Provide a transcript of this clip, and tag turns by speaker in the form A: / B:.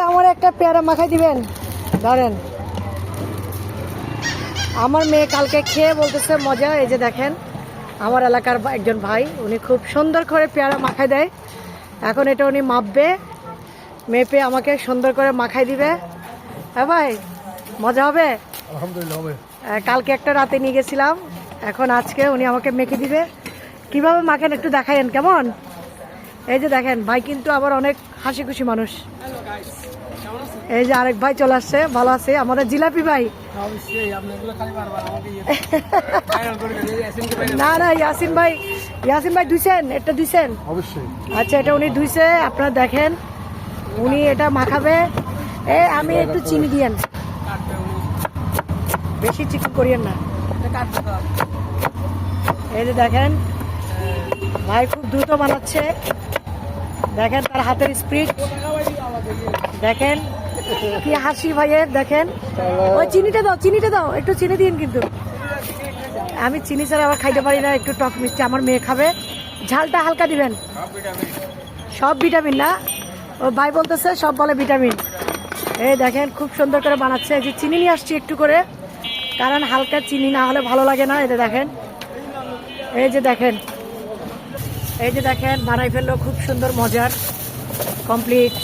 A: আমার একটা পেয়ারা মাখাই দিবেন, ধরেন। আমার মেয়ে কালকে খেয়ে বলতেছে মজা। এই যে দেখেন, আমার এলাকার একজন ভাই, উনি খুব সুন্দর করে পেয়ারা মাখাই দেয়। এখন এটা উনি মাপবে, মেপে আমাকে সুন্দর করে মাখাই দিবে। হ্যাঁ ভাই, মজা হবে?
B: আলহামদুলিল্লাহ হবে।
A: কালকে একটা রাতে নিয়ে গেছিলাম, এখন আজকে উনি আমাকে মেখে দিবে। কিভাবে মাখেন একটু দেখাইন কেমন? এই যে দেখেন, ভাই কিন্তু আবার অনেক হাসি খুশি মানুষ। এই যে আরেক ভাই চলে আসছে, ভালো আছে আমাদের জিলাপি ভাই। না না, ইয়াসিন ভাই ধুইছেন, এটা ধুইছেন?
B: অবশ্যই।
A: আচ্ছা, এটা উনি ধুইছে, আপনারা দেখেন। উনি এটা মাখাবে। আমি একটু চিনি দিয়েন, বেশি চিকেন করিয়েন না। এই যে দেখেন, ভাই খুব দ্রুত বানাচ্ছে। দেখেন তার হাতের স্পিড, দেখেন কি হাসি ভাইয়ের। দেখেন, ওই চিনিটা দাও, একটু চিনি দিন। কিন্তু আমি চিনি ছাড়া আবার খাইতে পারি না, একটু টক মিষ্টি। আমার মেয়ে খাবে, ঝালটা হালকা দিবেন। সব ভিটামিন না, ও ভাই বলতেছে সব বলে ভিটামিন। এই দেখেন খুব সুন্দর করে বানাচ্ছে। এই যে চিনি নিয়ে আসছি একটু করে, কারণ হালকা চিনি না হলে ভালো লাগে না। এটা দেখেন, এই যে দেখেন বানাই ফেললো, খুব সুন্দর মজার, কমপ্লিট।